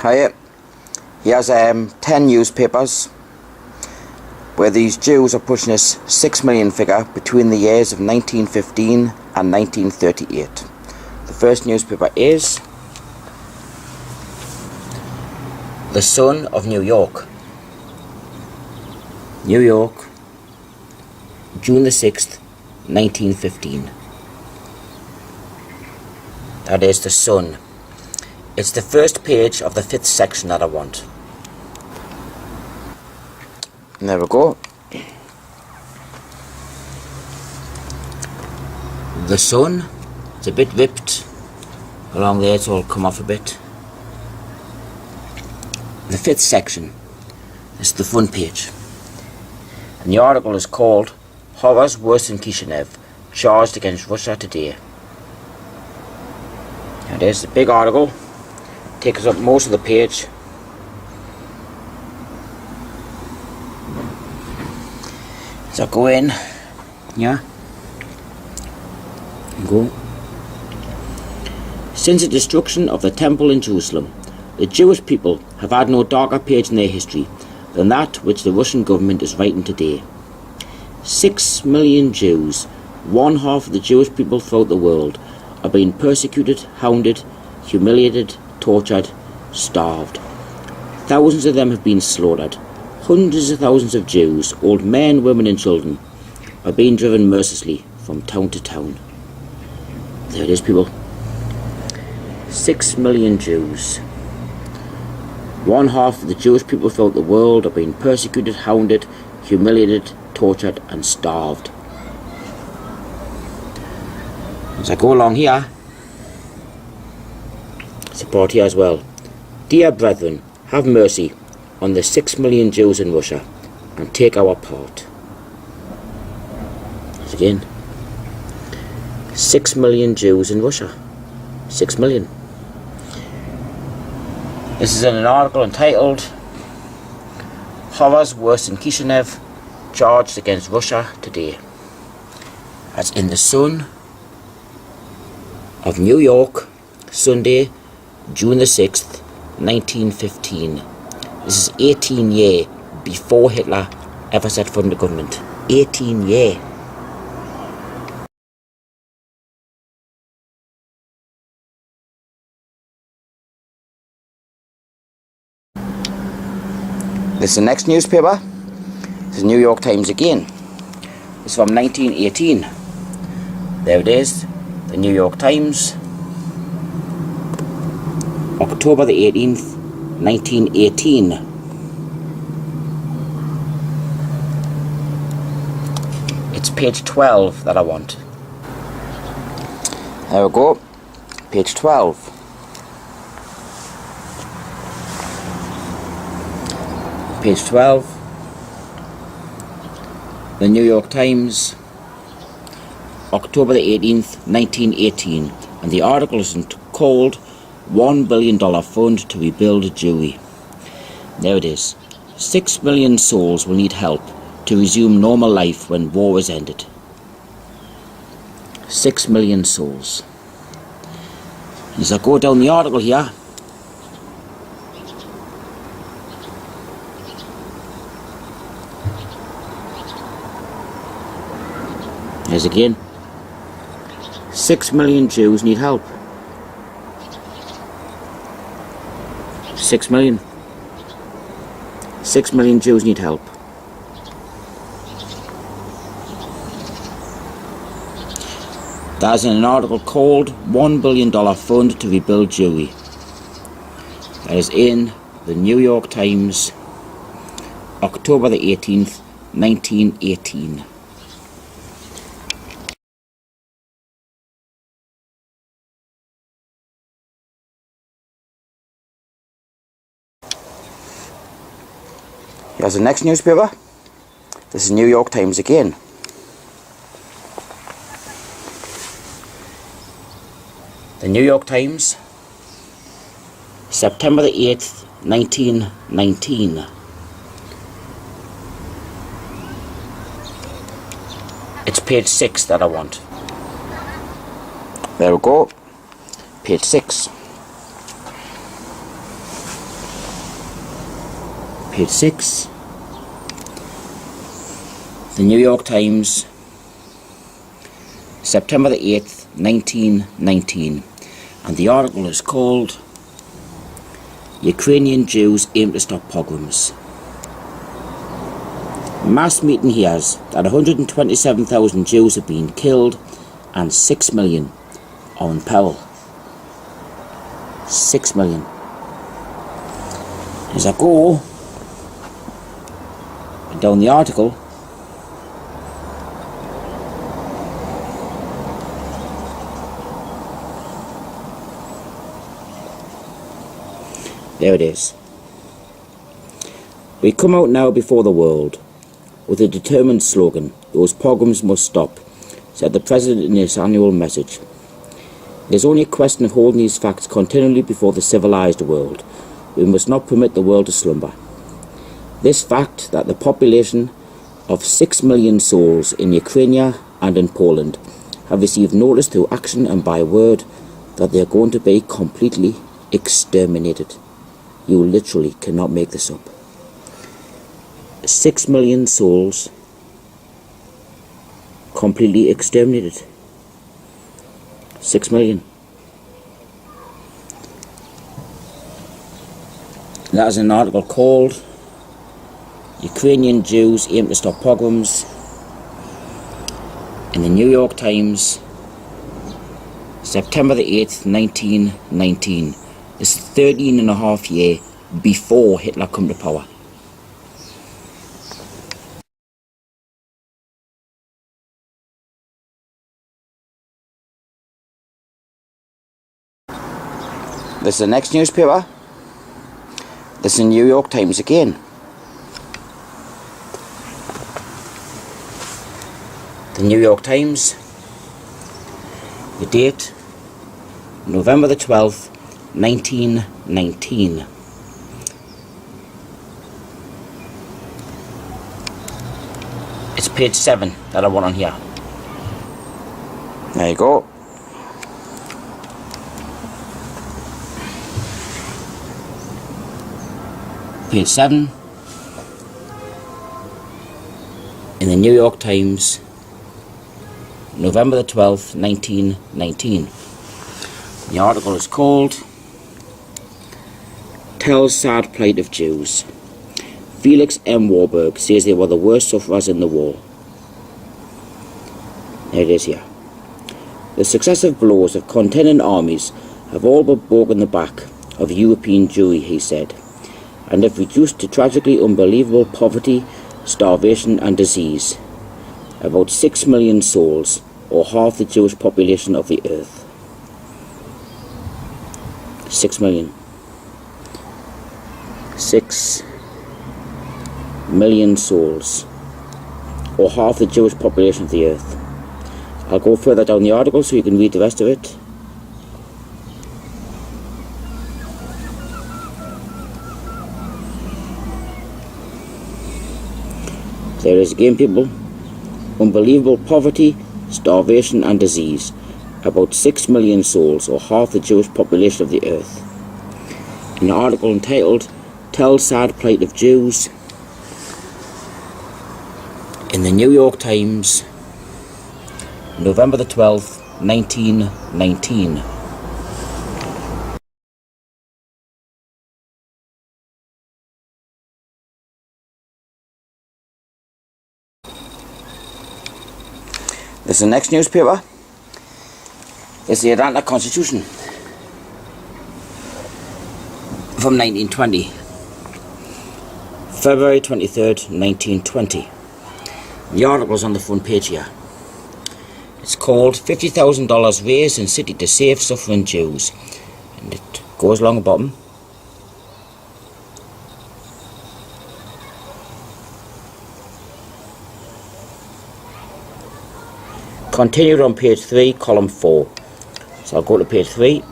Hiya. He has 10 newspapers where these Jews are pushing this 6 million figure between the years of 1915 and 1938. The first newspaper is The Sun of New York. New York, June the 6th, 1915. That is The Sun. It's the first page of the 5th section that I want. And there we go. The Sun. It's a bit ripped along there, it's all come off a bit. The 5th section. This is the front page. And the article is called Horrors Worse than Kishinev, Charged Against Russia Today. And there's the big article. Takes up most of the page. So go in. Yeah. Go. Since the destruction of the temple in Jerusalem, the Jewish people have had no darker page in their history than that which the Russian government is writing today. 6 million Jews, one half of the Jewish people throughout the world, are being persecuted, hounded, humiliated, tortured, starved. Thousands of them have been slaughtered. Hundreds of thousands of Jews, old men, women and children, are being driven mercilessly from town to town. There it is, people. 6 million Jews. One half of the Jewish people throughout the world are being persecuted, hounded, humiliated, tortured and starved. As I go along here, it's a part here as well. Dear brethren, have mercy on the 6 million Jews in Russia and take our part. Once again, 6 million Jews in Russia. 6 million. This is in an article entitled Horrors Worse than Kishinev, Charged Against Russia Today. That's in The Sun of New York, Sunday, June the 6th, 1915. This is 18 years before Hitler ever set foot in the government. 18 years. This is the next newspaper. This is the New York Times again. It's from 1918. There it is. The New York Times. October the 18th, 1918. It's page 12 that I want. There we go. Page 12. Page 12. The New York Times. October the 18th, 1918. And the article is called $1 billion fund to rebuild Jewry. There it is. 6 million souls will need help to resume normal life when war is ended. 6 million souls. As I go down the article here, there's again. 6 million Jews need help. 6 million. 6 million Jews need help. That's in an article called $1 billion fund to rebuild Jewry. That is in the New York Times, October the 18th, 1918. Here's the next newspaper. This is New York Times again. The New York Times, September the 8th, 1919. It's page 6 that I want. There we go. Page 6. Page 6. The New York Times, September the 8th, 1919. And the article is called Ukrainian Jews Aim to Stop Pogroms. Mass meeting hears that 127,000 Jews have been killed and 6 million are in peril. 6 million. As I go down the article, there it is. We come out now before the world with a determined slogan, "Those pogroms must stop," said the President in his annual message. It is only a question of holding these facts continually before the civilized world. We must not permit the world to slumber. This fact that the population of 6 million souls in Ukraine and in Poland have received notice through action and by word that they are going to be completely exterminated. You literally cannot make this up. 6 million souls completely exterminated. 6 million. That is an article called Ukrainian Jews Aim to Stop Pogroms in the New York Times, September the 8th, 1919. This is 13 and a half years before Hitler come to power. This is the next newspaper. This is the New York Times again. The New York Times. The date, November the 12th, 1919. It's page 7 that I want on here. There you go. Page 7 in the New York Times, November the 12th, 1919. The article is called Tells Sad Plight of Jews. Felix M. Warburg says they were the worst sufferers in the war. There it is here. The successive blows of contending armies have all but broken the back of European Jewry, he said, and have reduced to tragically unbelievable poverty, starvation and disease about 6 million souls, or half the Jewish population of the earth. 6 million. 6 million souls, or half the Jewish population of the earth. I'll go further down the article so you can read the rest of it. There is again, people, unbelievable poverty, starvation and disease, about 6 million souls, or half the Jewish population of the earth. An article entitled Tell Sad Plight of Jews in the New York Times, November the 12th, 1919. This is the next newspaper. It's the Atlanta Constitution from 1920. February 23rd, 1920. The article's on the front page here. It's called $50,000 raised in city to save suffering Jews. And it goes along the bottom. Continued on page 3, column 4. So I'll go to page 3.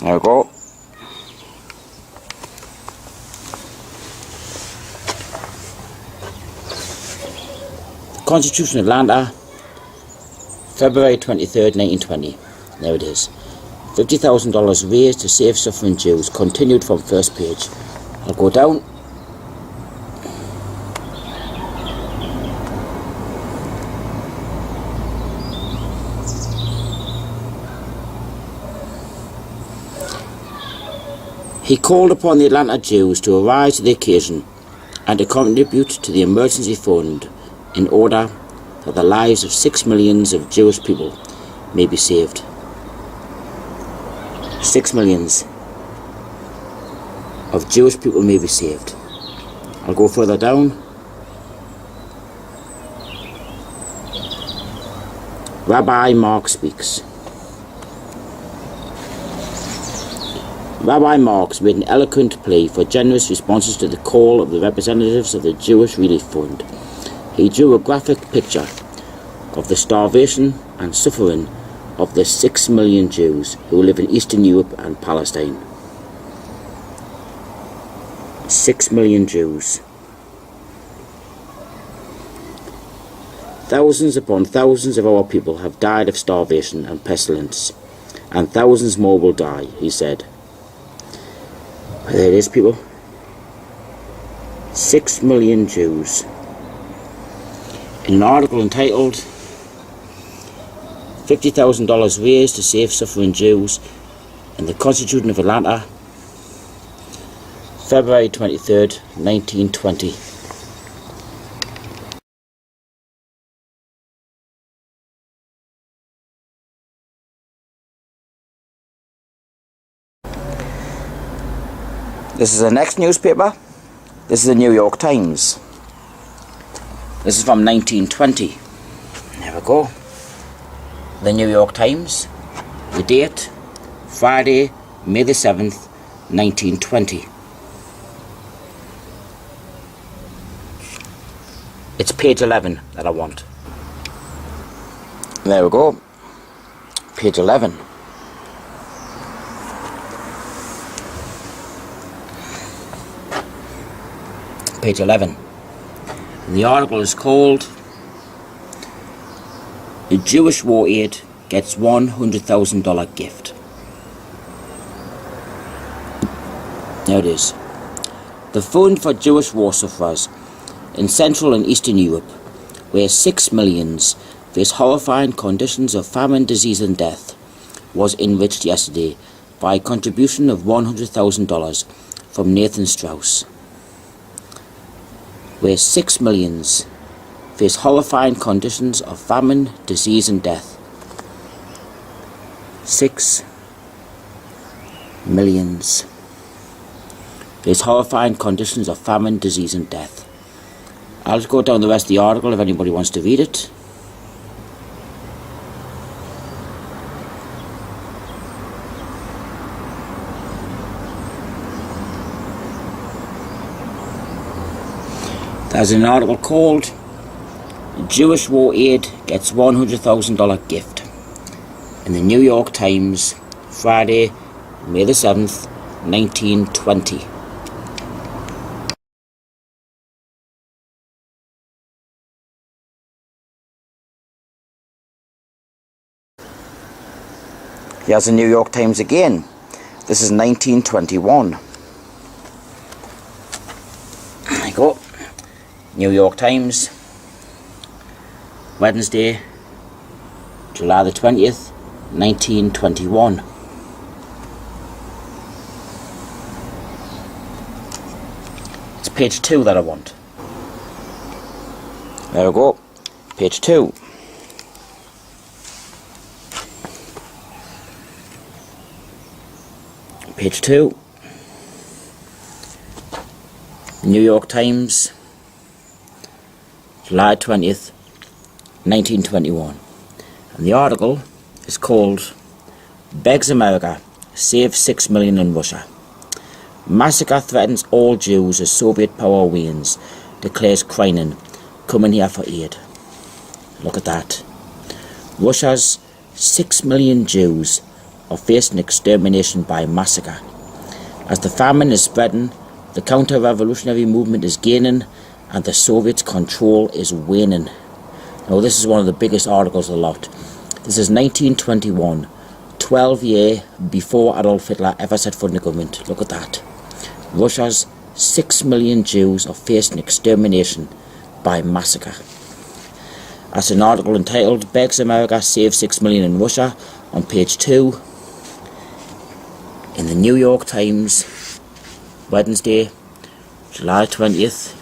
There we go. Constitution of Atlanta, February 23rd, 1920. There it is. $50,000 raised to save suffering Jews. Continued from first page. I'll go down. He called upon the Atlanta Jews to arise to the occasion and to contribute to the emergency fund in order that the lives of 6 million of Jewish people may be saved. 6 million of Jewish people may be saved. I'll go further down. Rabbi Mark speaks. Rabbi Marx made an eloquent plea for generous responses to the call of the representatives of the Jewish Relief Fund. He drew a graphic picture of the starvation and suffering of the 6 million Jews who live in Eastern Europe and Palestine. 6 million Jews. Thousands upon thousands of our people have died of starvation and pestilence, and thousands more will die, he said. There it is, people. 6 million Jews. In an article entitled $50,000 raised to save suffering Jews in the Constitution of Atlanta, February 23rd, 1920. This is the next newspaper. This is the New York Times. This is from 1920. There we go. The New York Times. The date, Friday, May the 7th, 1920. It's page 11 that I want. There we go. Page 11. Page 11. And the article is called "The Jewish War Aid Gets $100,000 Gift." There it is. The Fund for Jewish War Sufferers in Central and Eastern Europe, where 6 million face horrifying conditions of famine, disease and death, was enriched yesterday by a contribution of $100,000 from Nathan Strauss. Where 6 million face horrifying conditions of famine, disease and death. 6 million face horrifying conditions of famine, disease and death. I'll just go down the rest of the article if anybody wants to read it. There's an article called "Jewish War Aid Gets $100,000 Gift" in the New York Times, Friday, May the 7th, 1920. Here's the New York Times again. This is 1921. There you go. New York Times, Wednesday, July the 20th, 1921. It's page 2 that I want. There we go. Page 2. Page 2. New York Times, July 20th, 1921. And the article is called "Begs America, Save 6 Million in Russia. Massacre Threatens All Jews as Soviet Power Wanes, Declares Kreinin, Coming Here for Aid." Look at that. Russia's 6 million Jews are facing extermination by massacre. As the famine is spreading, the counter-revolutionary movement is gaining, and the Soviets' control is waning. Now this is one of the biggest articles of the lot. This is 1921, 12 years before Adolf Hitler ever set foot in the government. Look at that. Russia's 6 million Jews are facing extermination by massacre. That's an article entitled Begs America Save 6 Million in Russia on page 2 in the New York Times, Wednesday, July 20th,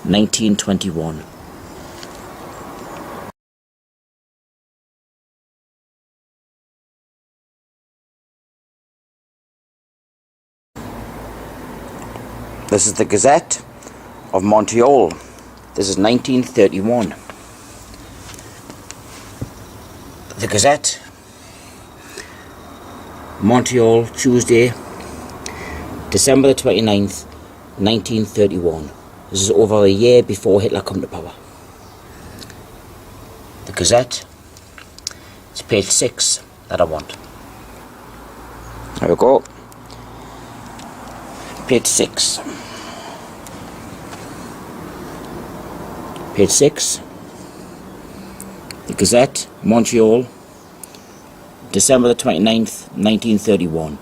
1921. This is the Gazette of Montreal. This is 1931. The Gazette, Montreal, Tuesday, December the 29th, 1931. This is over a year before Hitler come to power. The Gazette, it's page 6 that I want. There we go. Page 6. Page 6. The Gazette, Montreal, December the 29th, 1931.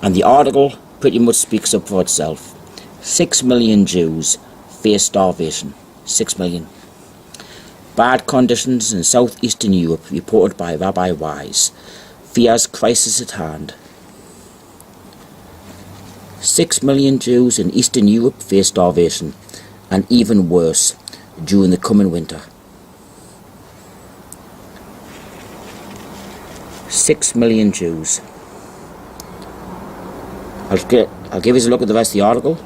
And the article pretty much speaks up for itself. 6 million Jews face starvation. 6 million. Bad conditions in southeastern Europe reported by Rabbi Wise. Fears crisis at hand. 6 million Jews in Eastern Europe face starvation, and even worse during the coming winter. 6 million Jews. I'll give you a look at the rest of the article.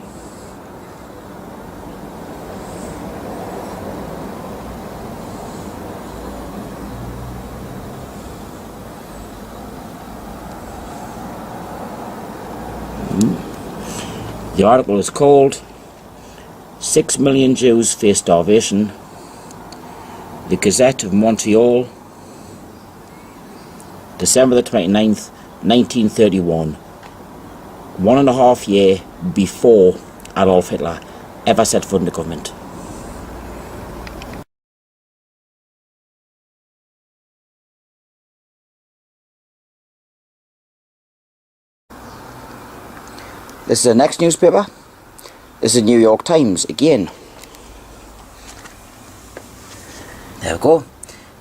The article is called 6 million Jews face starvation. The Gazette of Montreal, December the 29th, 1931. 1.5 years before Adolf Hitler ever set foot in the government. This is the next newspaper. This is the New York Times again. There we go.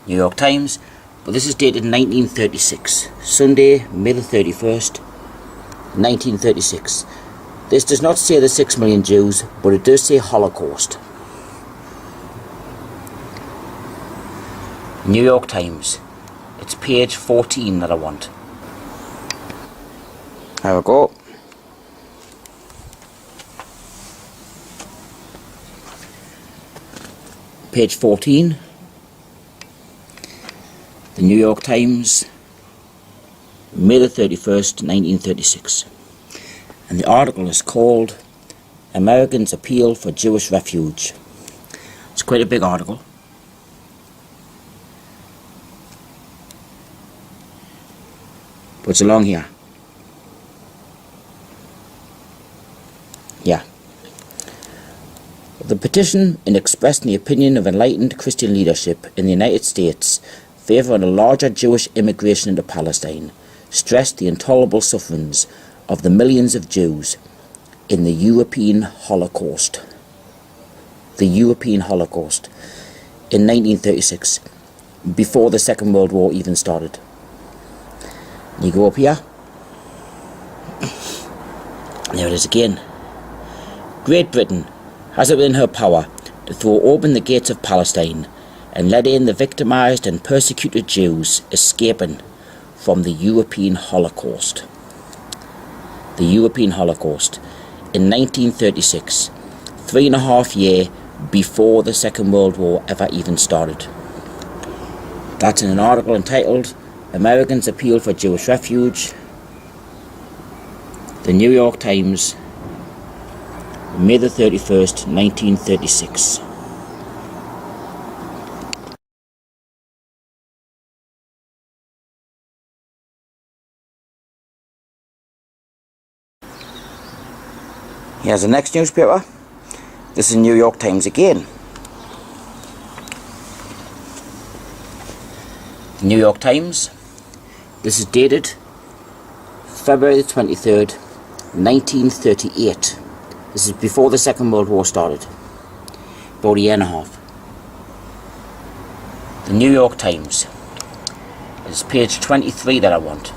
New York Times. But this is dated 1936. Sunday, May the 31st, 1936. This does not say the 6 million Jews, but it does say Holocaust. New York Times. It's page 14 that I want. There we go. Page 14, the New York Times, May the 31st, 1936. And the article is called Americans Appeal for Jewish Refuge. It's quite a big article. But it's along here. Yeah. The petition, in expressing the opinion of enlightened Christian leadership in the United States favouring a larger Jewish immigration into Palestine, stressed the intolerable sufferings of the millions of Jews in the European Holocaust. The European Holocaust in 1936, before the Second World War even started. You go up here. There it is again. Great Britain has it within her power to throw open the gates of Palestine and let in the victimised and persecuted Jews escaping from the European Holocaust. The European Holocaust in 1936, 3.5 years before the Second World War ever even started. That's in an article entitled Americans Appeal for Jewish Refuge, the New York Times, May the 31st, 1936. Here's the next newspaper. This is the New York Times again. New York Times. This is dated February the 23rd, 1938. This is before the Second World War started. About a year and a half. The New York Times. It's page 23 that I want.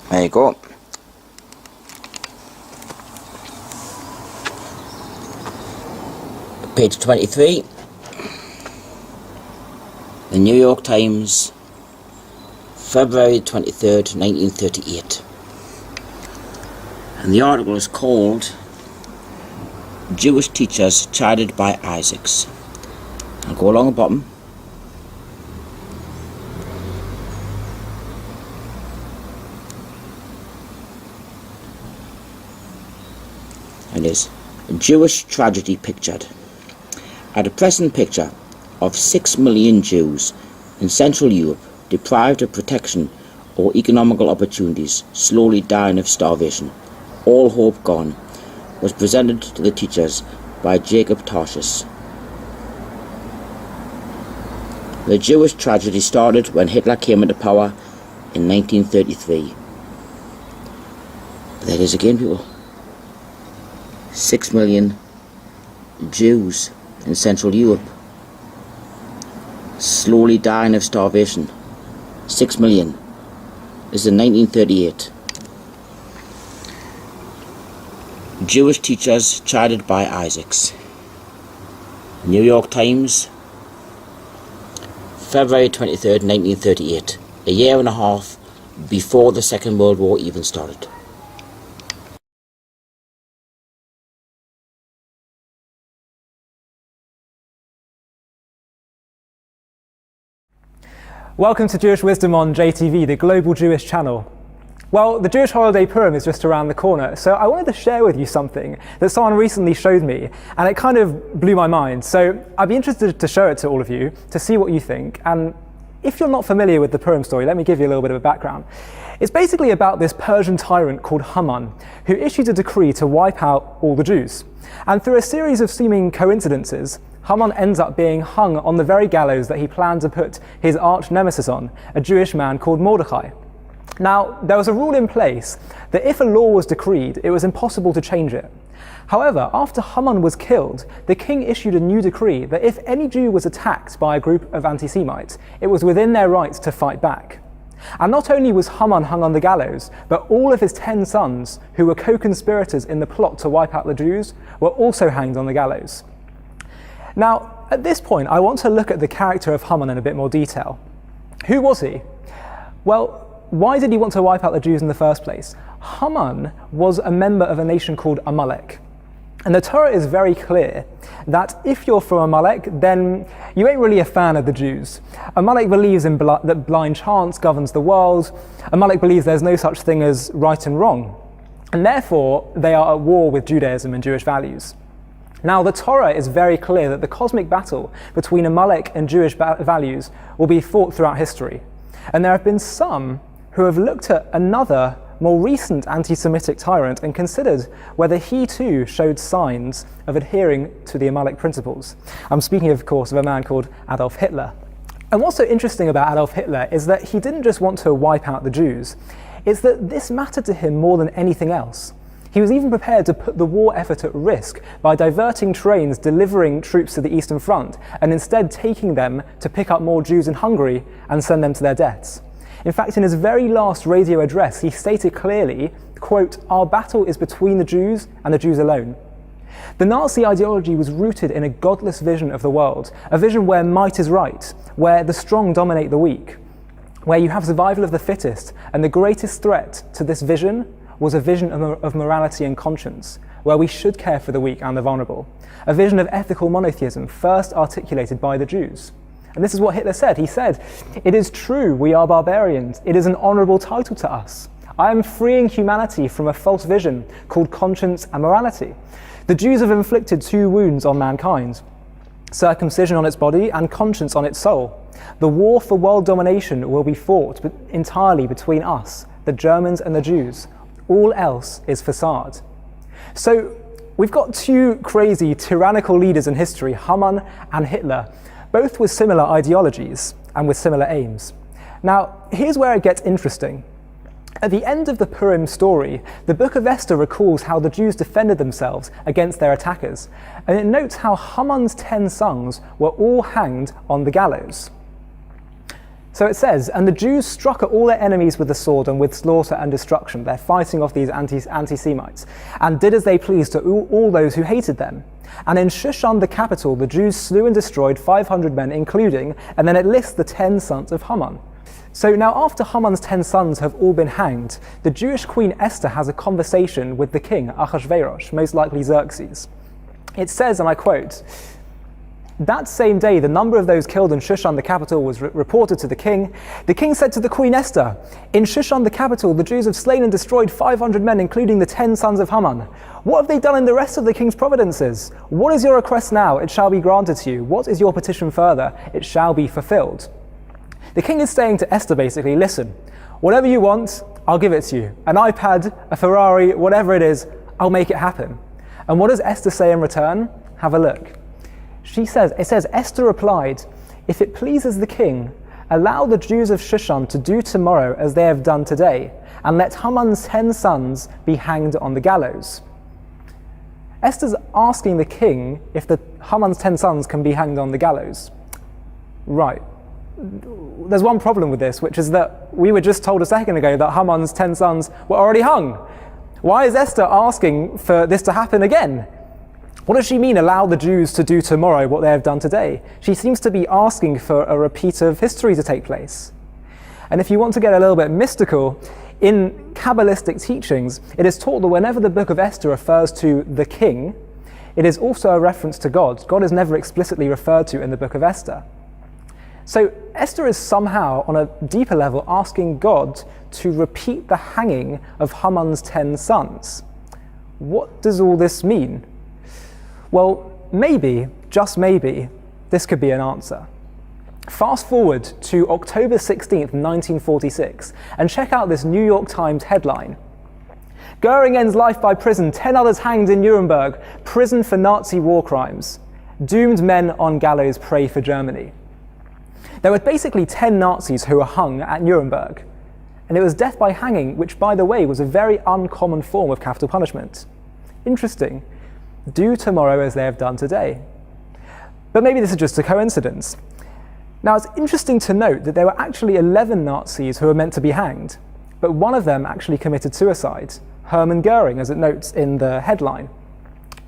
There you go. Page 23. The New York Times, February 23rd, 1938. And the article is called Jewish Teachers Chided by Isaacs. I'll go along the bottom. It is a Jewish tragedy pictured. A depressing picture of 6 million Jews in Central Europe deprived of protection or economical opportunities, slowly dying of starvation, all hope gone, was presented to the teachers by Jacob Tarshish. The Jewish tragedy started when Hitler came into power in 1933. There it is again, people. 6 million Jews in Central Europe, slowly dying of starvation. 6 million. This is in 1938. Jewish teachers chided by Isaacs. New York Times, February 23rd, 1938. A year and a half before the Second World War even started. Welcome to Jewish Wisdom on JTV, the global Jewish channel. Well, the Jewish holiday Purim is just around the corner, so I wanted to share with you something that someone recently showed me, and it kind of blew my mind. So I'd be interested to show it to all of you, to see what you think. And if you're not familiar with the Purim story, let me give you a little bit of a background. It's basically about this Persian tyrant called Haman, who issued a decree to wipe out all the Jews. And through a series of seeming coincidences, Haman ends up being hung on the very gallows that he planned to put his arch nemesis on, a Jewish man called Mordecai. Now, there was a rule in place that if a law was decreed, it was impossible to change it. However, after Haman was killed, the king issued a new decree that if any Jew was attacked by a group of anti-Semites, it was within their rights to fight back. And not only was Haman hung on the gallows, but all of his 10 sons, who were co-conspirators in the plot to wipe out the Jews, were also hanged on the gallows. Now, at this point, I want to look at the character of Haman in a bit more detail. Who was he? Well, why did he want to wipe out the Jews in the first place? Haman was a member of a nation called Amalek. And the Torah is very clear that if you're from Amalek, then you ain't really a fan of the Jews. Amalek believes that blind chance governs the world. Amalek believes there's no such thing as right and wrong. And therefore, they are at war with Judaism and Jewish values. Now, the Torah is very clear that the cosmic battle between Amalek and Jewish values will be fought throughout history. And there have been some who have looked at another, more recent anti-Semitic tyrant and considered whether he too showed signs of adhering to the Amalek principles. I'm speaking, of course, of a man called Adolf Hitler. And what's so interesting about Adolf Hitler is that he didn't just want to wipe out the Jews. It's that this mattered to him more than anything else. He was even prepared to put the war effort at risk by diverting trains delivering troops to the Eastern Front and instead taking them to pick up more Jews in Hungary and send them to their deaths. In fact, in his very last radio address, he stated clearly, quote, "Our battle is between the Jews and the Jews alone." The Nazi ideology was rooted in a godless vision of the world, a vision where might is right, where the strong dominate the weak, where you have survival of the fittest, and the greatest threat to this vision was a vision of morality and conscience, where we should care for the weak and the vulnerable. A vision of ethical monotheism first articulated by the Jews. And this is what Hitler said. He said, "It is true, we are barbarians. It is an honorable title to us. I am freeing humanity from a false vision called conscience and morality. The Jews have inflicted 2 wounds on mankind, circumcision on its body and conscience on its soul. The war for world domination will be fought entirely between us, the Germans and the Jews. All else is facade." So we've got 2 crazy tyrannical leaders in history, Haman and Hitler, both with similar ideologies and with similar aims. Now, here's where it gets interesting. At the end of the Purim story, the book of Esther recalls how the Jews defended themselves against their attackers, and it notes how Haman's 10 sons were all hanged on the gallows. So it says, and the Jews struck at all their enemies with the sword and with slaughter and destruction. They're fighting off these anti-Semites, and did as they pleased to all those who hated them. And in Shushan, the capital, the Jews slew and destroyed 500 men, including, and then it lists the 10 sons of Haman. So now after Haman's 10 sons have all been hanged, the Jewish queen Esther has a conversation with the king Ahasuerus, most likely Xerxes. It says, and I quote, "That same day, the number of those killed in Shushan, the capital, was reported to the king. The king said to the queen Esther, 'In Shushan, the capital, the Jews have slain and destroyed 500 men, including the 10 sons of Haman. What have they done in the rest of the king's providences? What is your request now? It shall be granted to you. What is your petition further? It shall be fulfilled.'" The king is saying to Esther, basically, listen, whatever you want, I'll give it to you. An iPad, a Ferrari, whatever it is, I'll make it happen. And what does Esther say in return? Have a look. It says, Esther replied, "If it pleases the king, allow the Jews of Shushan to do tomorrow as they have done today, and let Haman's 10 sons be hanged on the gallows." Esther's asking the king if Haman's 10 sons can be hanged on the gallows. Right. There's one problem with this, which is that we were just told a second ago that Haman's 10 sons were already hung. Why is Esther asking for this to happen again? What does she mean, allow the Jews to do tomorrow what they have done today? She seems to be asking for a repeat of history to take place. And if you want to get a little bit mystical, in Kabbalistic teachings, it is taught that whenever the book of Esther refers to the king, it is also a reference to God. God is never explicitly referred to in the book of Esther. So Esther is somehow, on a deeper level, asking God to repeat the hanging of Haman's 10 sons. What does all this mean? Well, maybe, just maybe, this could be an answer. Fast forward to October 16th, 1946, and check out this New York Times headline. "Goering ends life by prison, 10 others hanged in Nuremberg, prison for Nazi war crimes. Doomed men on gallows pray for Germany." There were basically 10 Nazis who were hung at Nuremberg, and it was death by hanging, which, by the way, was a very uncommon form of capital punishment. Interesting. Do tomorrow as they have done today. But maybe this is just a coincidence. Now, it's interesting to note that there were actually 11 Nazis who were meant to be hanged, but one of them actually committed suicide, Hermann Goering, as it notes in the headline.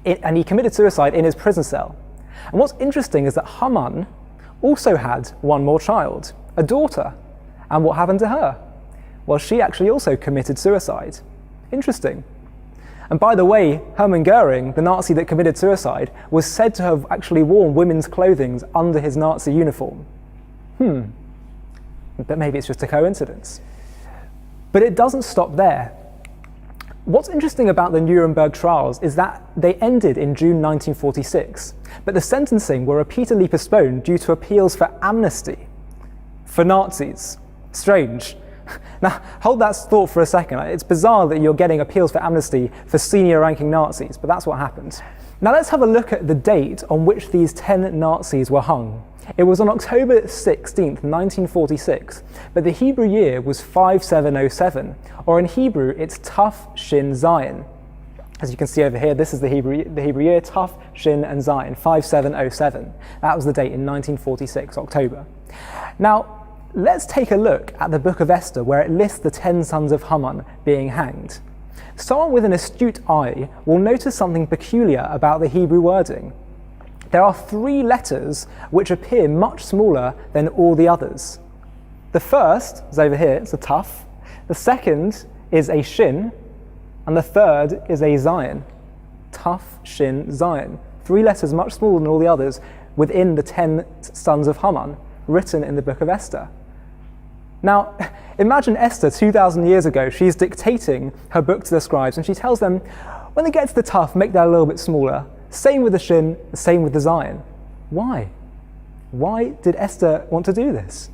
And he committed suicide in his prison cell. And what's interesting is that Haman also had one more child, a daughter. And what happened to her? Well, she actually also committed suicide. Interesting. And by the way, Hermann Goering, the Nazi that committed suicide, was said to have actually worn women's clothing under his Nazi uniform. But maybe it's just a coincidence. But it doesn't stop there. What's interesting about the Nuremberg trials is that they ended in June 1946, but the sentencing were repeatedly postponed due to appeals for amnesty for Nazis. Strange. Now, hold that thought for a second. It's bizarre that you're getting appeals for amnesty for senior-ranking Nazis, but that's what happened. Now let's have a look at the date on which these 10 Nazis were hung. It was on October 16th, 1946, but the Hebrew year was 5707, or in Hebrew, it's Tuf Shin Zion. As you can see over here, this is the Hebrew year, Tuf Shin and Zion, 5707. That was the date in 1946, October. Now, let's take a look at the book of Esther, where it lists the 10 sons of Haman being hanged. Someone with an astute eye will notice something peculiar about the Hebrew wording. There are 3 letters which appear much smaller than all the others. The first is over here, it's a Tuf. The second is a Shin, and the third is a Zion. Tuf, Shin, Zion. 3 letters much smaller than all the others within the 10 sons of Haman, written in the book of Esther. Now, imagine Esther 2,000 years ago. She's dictating her book to the scribes, and she tells them, when they get to the Tuf, make that a little bit smaller. Same with the Shin, same with the Zion. Why? Why did Esther want to do this?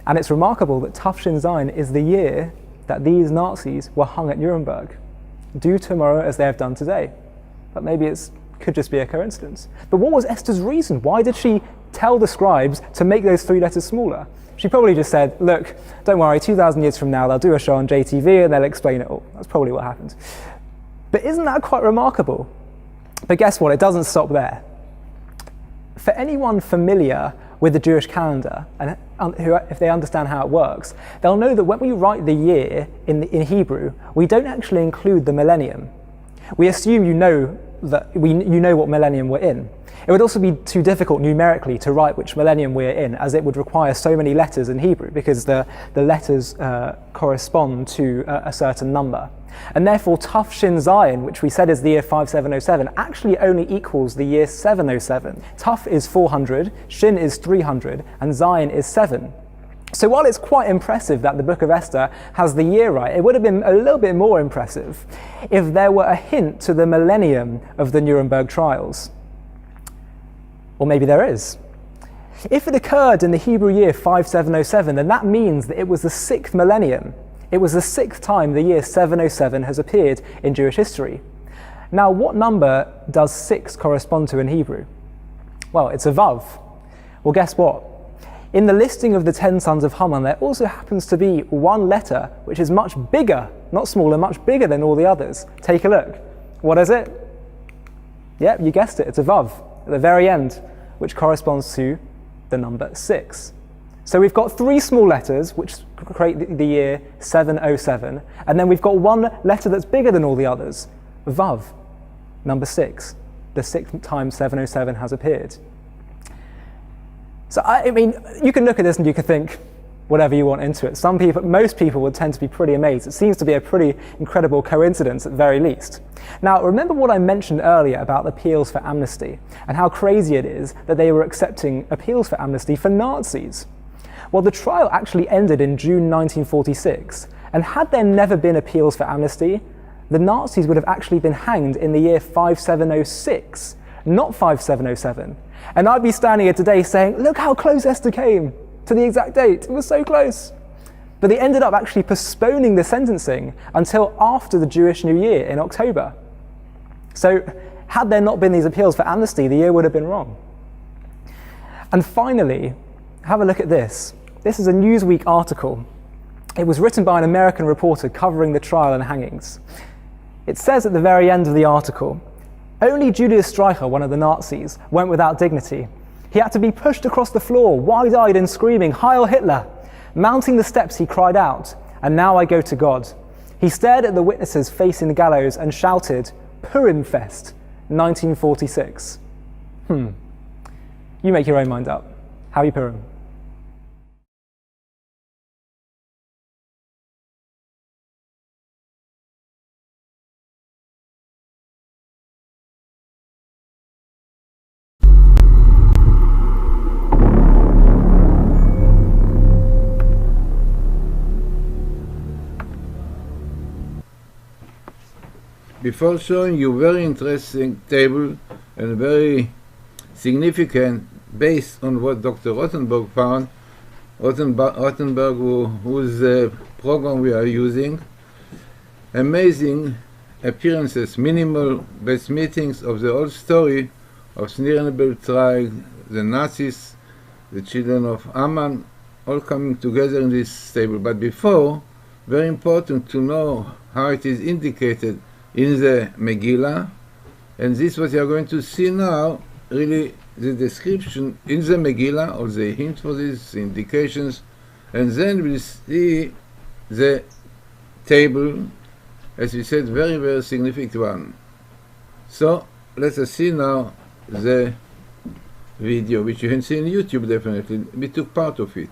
And it's remarkable that Tuf Shin Zion is the year that these Nazis were hung at Nuremberg. Do tomorrow as they have done today. But maybe it could just be a coincidence. But what was Esther's reason? Why did she tell the scribes to make those 3 letters smaller. She probably just said, look, don't worry, 2,000 years from now, they'll do a show on JTV and they'll explain it all. That's probably what happened. But isn't that quite remarkable? But guess what? It doesn't stop there. For anyone familiar with the Jewish calendar, and if they understand how it works, they'll know that when we write the year in Hebrew, we don't actually include the millennium. We assume you know what millennium we're in. It would also be too difficult numerically to write which millennium we're in, as it would require so many letters in Hebrew, because the letters correspond to a certain number. And therefore, Tuf Shin Zion, which we said is the year 5707, actually only equals the year 707. Tuf is 400, Shin is 300, and Zion is 7. So while it's quite impressive that the Book of Esther has the year right, it would have been a little bit more impressive if there were a hint to the millennium of the Nuremberg trials. Or maybe there is. If it occurred in the Hebrew year 5707, then that means that it was the 6th millennium. It was the 6th time the year 707 has appeared in Jewish history. Now, what number does 6 correspond to in Hebrew? Well, it's a vav. Well, guess what? In the listing of the 10 sons of Haman, there also happens to be one letter which is much bigger, not smaller, much bigger than all the others. Take a look. What is it? Yep, you guessed it. It's a vav at the very end, which corresponds to the number 6. So we've got 3 small letters, which create the year 707, and then we've got one letter that's bigger than all the others, Vav, number 6, the 6th time 707 has appeared. So I mean, you can look at this and you can think whatever you want into it. Most people would tend to be pretty amazed. It seems to be a pretty incredible coincidence at the very least. Now, remember what I mentioned earlier about appeals for amnesty and how crazy it is that they were accepting appeals for amnesty for Nazis. Well, the trial actually ended in June 1946, and had there never been appeals for amnesty, the Nazis would have actually been hanged in the year 5706, not 5707. And I'd be standing here today saying, look how close Esther came to the exact date. It was so close. But they ended up actually postponing the sentencing until after the Jewish New Year in October. So had there not been these appeals for amnesty, the year would have been wrong. And finally, have a look at this. This is a Newsweek article. It was written by an American reporter covering the trial and hangings. It says at the very end of the article, only Julius Streicher, one of the Nazis, went without dignity. He had to be pushed across the floor, wide-eyed and screaming, Heil Hitler! Mounting the steps, he cried out, and now I go to God. He stared at the witnesses facing the gallows and shouted, Purim Fest, 1946. You make your own mind up. Happy Purim. Before showing you very interesting table and very significant based on what Dr. Rothenberg found, Rothenberg whose program we are using, amazing appearances, minimal best meetings of the whole story of Nuremberg trial, the Nazis, the children of Haman, all coming together in this table. But before, very important to know how it is indicated in the Megillah, and this what you are going to see now, really the description in the Megillah, or the hint for this, the indications, and then we'll see the table, as we said, very, very significant one. So let us see now the video, which you can see on YouTube definitely. We took part of it.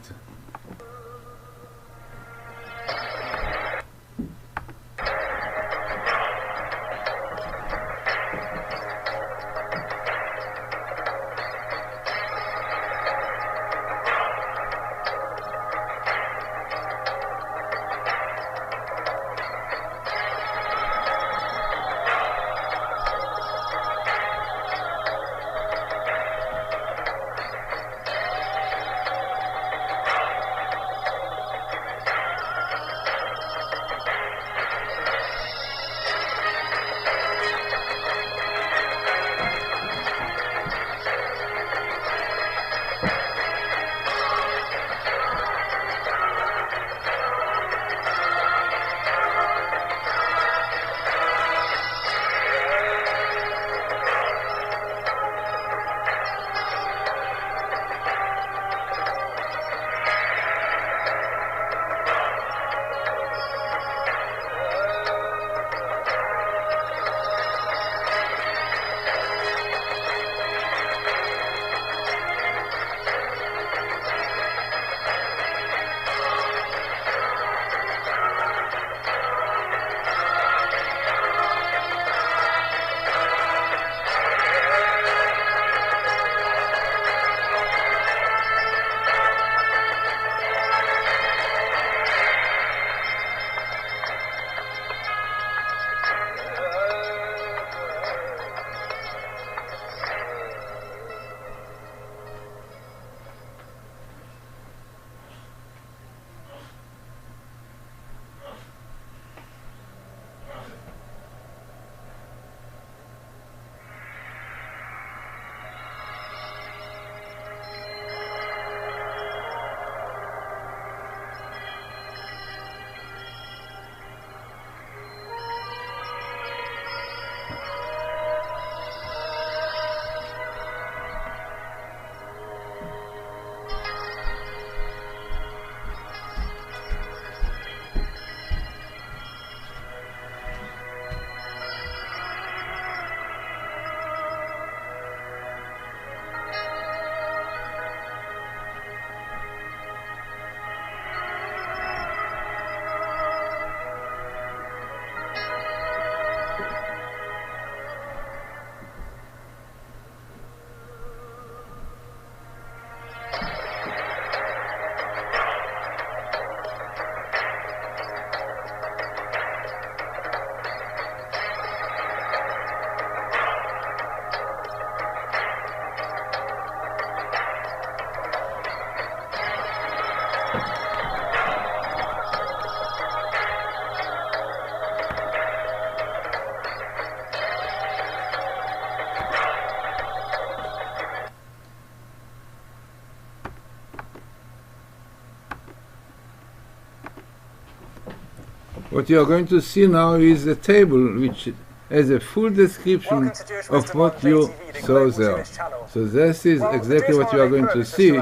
What you are going to see now is a table which has a full description of what you saw there. So this is exactly what you are going to see.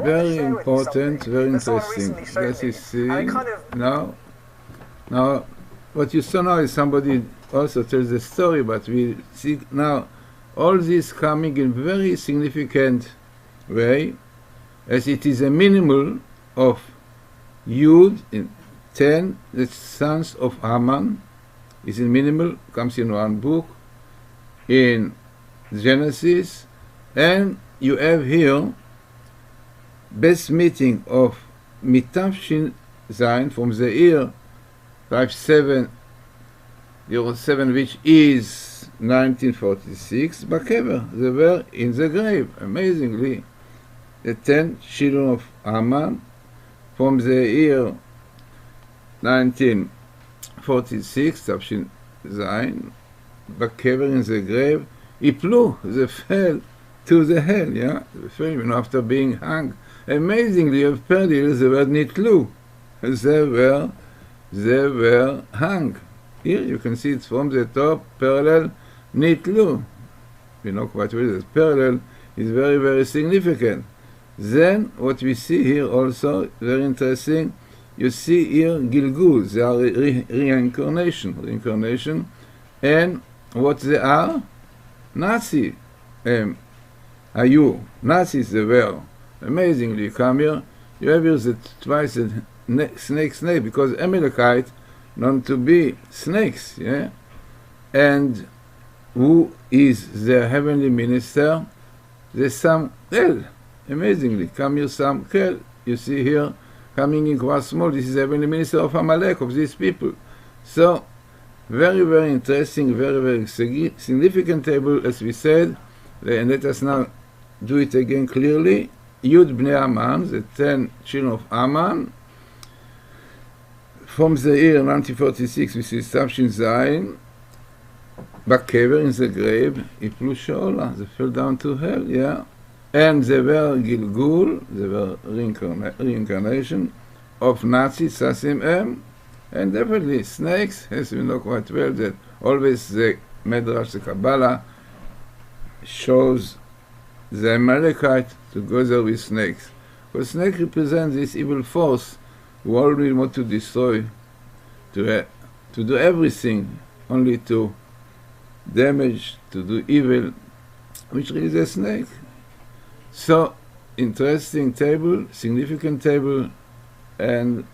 Very important, very interesting. This is seeing now. Now, what you saw now is somebody also tells the story, but we see now all this coming in very significant way, as it is a minimal of Yud in 10, the sons of Haman, is in minimal, comes in one book, in Genesis, and you have here best meeting of Mitavshin Zayin from the year 5707, which is 1946, Bakever, they were in the grave, amazingly. The 10 children of Haman from the year 1946, Tavshin Zayin, Bakever in the grave, Iplu, they fell to the hell, yeah, they fell after being hung. Amazingly, of Perdil, the word Nitlu, they were hung. Here you can see it from the top, parallel, Nitlu. We know quite well that parallel is very, very significant. Then, what we see here also, very interesting, you see here Gilgul, they are reincarnation, and what they are? Nazi. Ayu, Nazis they were. Amazingly, you come here, you have here the twice a snake, because Amalekite known to be snakes, yeah? And who is their heavenly minister? The Samkel. Amazingly, come here Samkel. You see here, coming in quite small, this is the heavenly minister of Amalek, of these people. So, very, very interesting, very, very significant table, as we said. And let us now do it again clearly. Yud Bnei Haman, the 10 children of Haman, from the year 1946, we see Tavshin Zayin, Bakever in the grave, Iplu Sheola, they fell down to hell, yeah. And they were Gilgul, they were reincarnation of Nazi Sasim M, and definitely snakes, as we know quite well, that always the Medrash, the Kabbalah, shows the Amalekite together with snakes. Because snakes represent this evil force who always want to destroy, to do everything, only to damage, to do evil, which is a snake. So, interesting table, significant table, and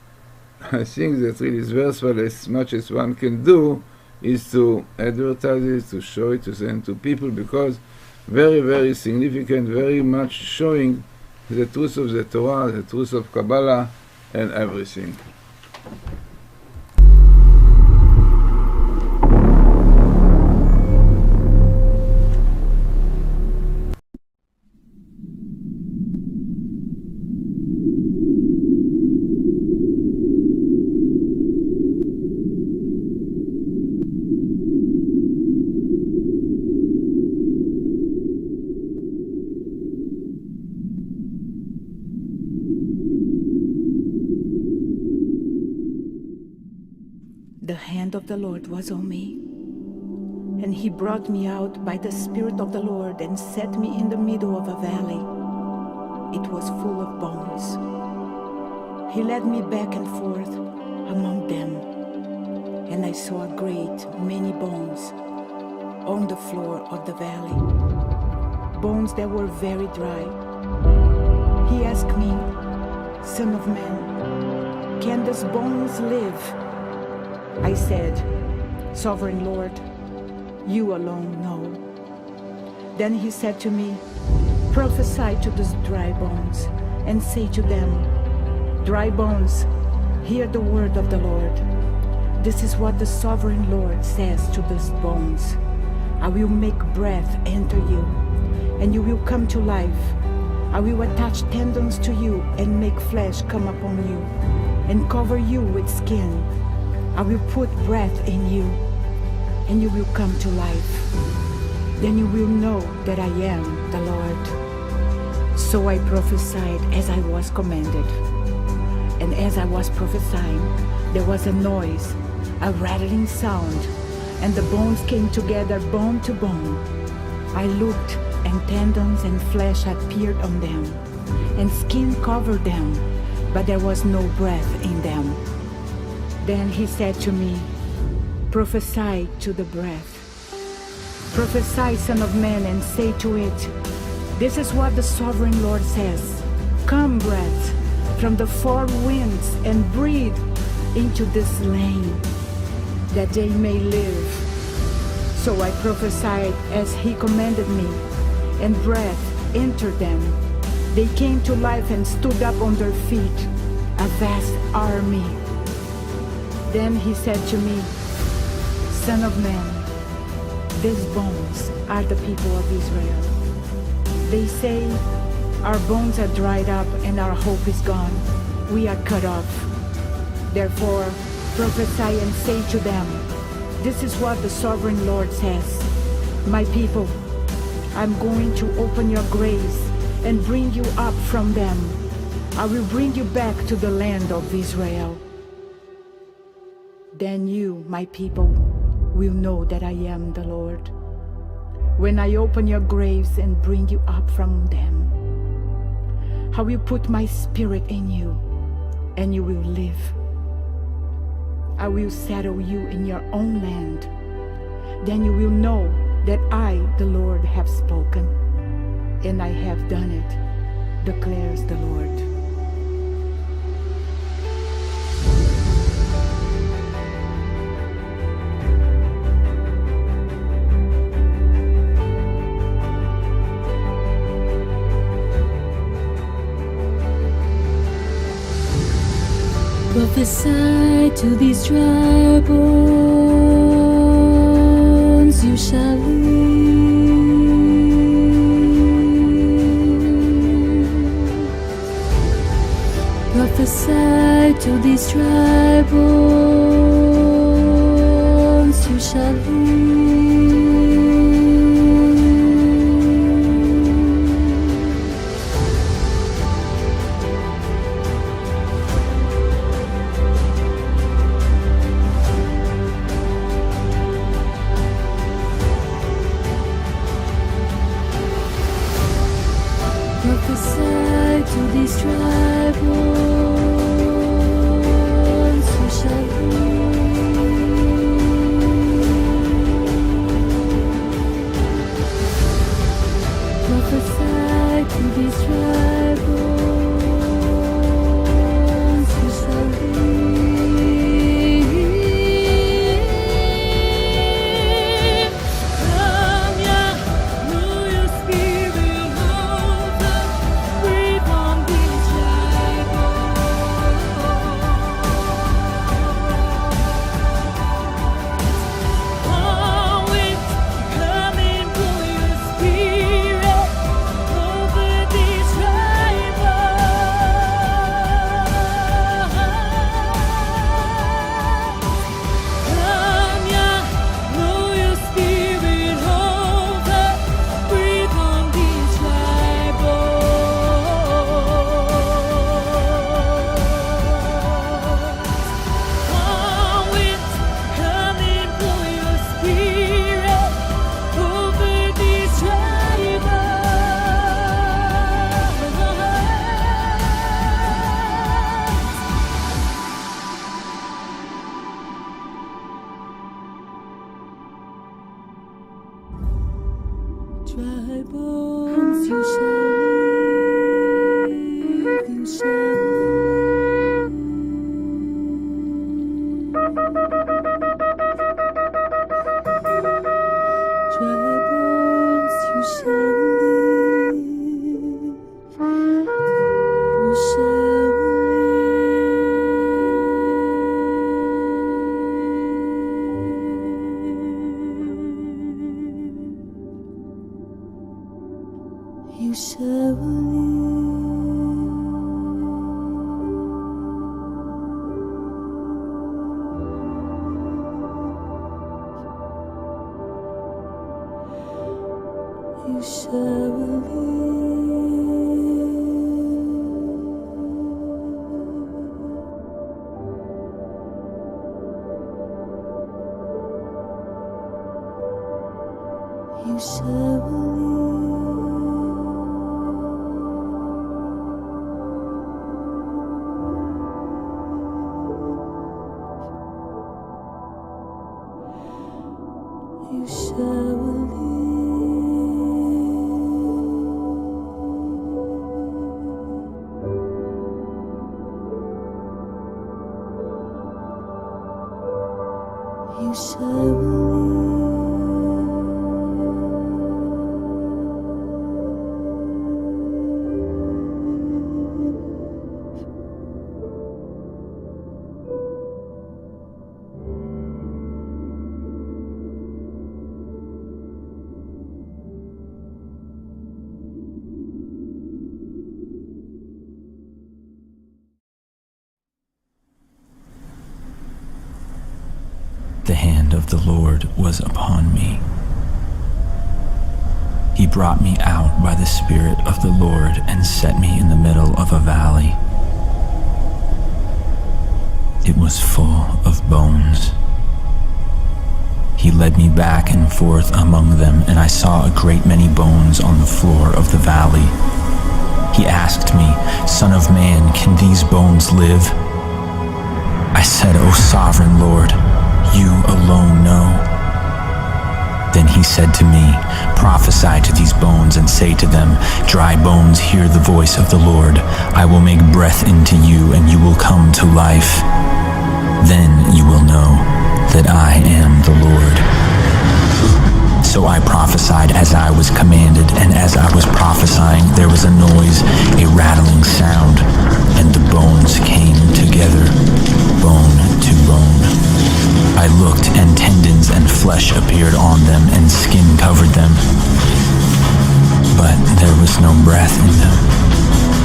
I think that really is versatile as much as one can do is to advertise it, to show it, to send to people, because very, very significant, very much showing the truth of the Torah, the truth of Kabbalah, and everything. The hand of the Lord was on me, and he brought me out by the Spirit of the Lord and set me in the middle of a valley. It was full of bones. He led me back and forth among them, and I saw a great many bones on the floor of the valley, bones that were very dry. He asked me, "Son of man, can these bones live?" I said, "Sovereign Lord, you alone know." Then he said to me, "Prophesy to these dry bones and say to them, dry bones, hear the word of the Lord. This is what the Sovereign Lord says to these bones. I will make breath enter you, and you will come to life. I will attach tendons to you and make flesh come upon you, and cover you with skin. I will put breath in you, and you will come to life. Then you will know that I am the Lord." So I prophesied as I was commanded. And as I was prophesying, there was a noise, a rattling sound, and the bones came together bone to bone. I looked, and tendons and flesh appeared on them, and skin covered them, but there was no breath in them. Then he said to me, "Prophesy to the breath. Prophesy, Son of Man, and say to it, this is what the Sovereign Lord says. Come, breath, from the four winds, and breathe into this land, that they may live." So I prophesied as he commanded me, and breath entered them. They came to life and stood up on their feet, a vast army. Then he said to me, "Son of man, these bones are the people of Israel. They say, our bones are dried up and our hope is gone. We are cut off. Therefore, prophesy and say to them, this is what the Sovereign Lord says. My people, I'm going to open your graves and bring you up from them. I will bring you back to the land of Israel. Then you, my people, will know that I am the Lord, when I open your graves and bring you up from them. I will put my spirit in you, and you will live. I will settle you in your own land. Then you will know that I, the Lord, have spoken, and I have done it, declares the Lord. Prophesy to these dry bones, you shall live. Prophesy to these dry bones, you shall live. Prophesy to these dry bones, you shall live. Prophesy to these dry bones, you shall live. Come, yeah, blow your spirit over, breathe on these dry bones. Oh, wind, come and blow your spirit over these dry bones. Come, yeah, blow your spirit over, breathe on these dry bones. Oh, wind, come and blow your spirit over these dry bones. Dry bones, you shall live, you shall live. Dry bones, you shall live, you shall live. You shall live. You shall live. You shall believe. You shall believe. You shall believe. The hand of the Lord was upon me. He brought me out by the Spirit of the Lord and set me in the middle of a valley. It was full of bones. He led me back and forth among them, and I saw a great many bones on the floor of the valley. He asked me, "Son of man, can these bones live?" I said, "O sovereign Lord, you alone know." Then he said to me, "Prophesy to these bones and say to them, dry bones, hear the voice of the Lord. I will make breath into you and you will come to life. Then you will know that I am the Lord." So I prophesied as I was commanded, and as I was prophesying, there was a noise, a rattling sound, and the bones came together, bone to bone. I looked, and tendons and flesh appeared on them, and skin covered them, but there was no breath in them.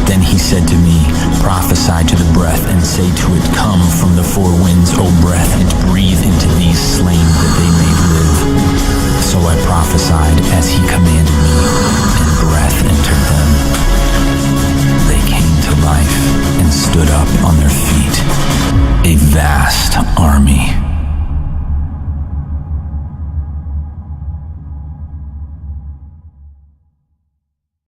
Then he said to me, "Prophesy to the breath, and say to it, come from the four winds, O breath, and breathe into these slain that they may live." So I prophesied as he commanded me, and breath entered them. They came to life and stood up on their feet, a vast army.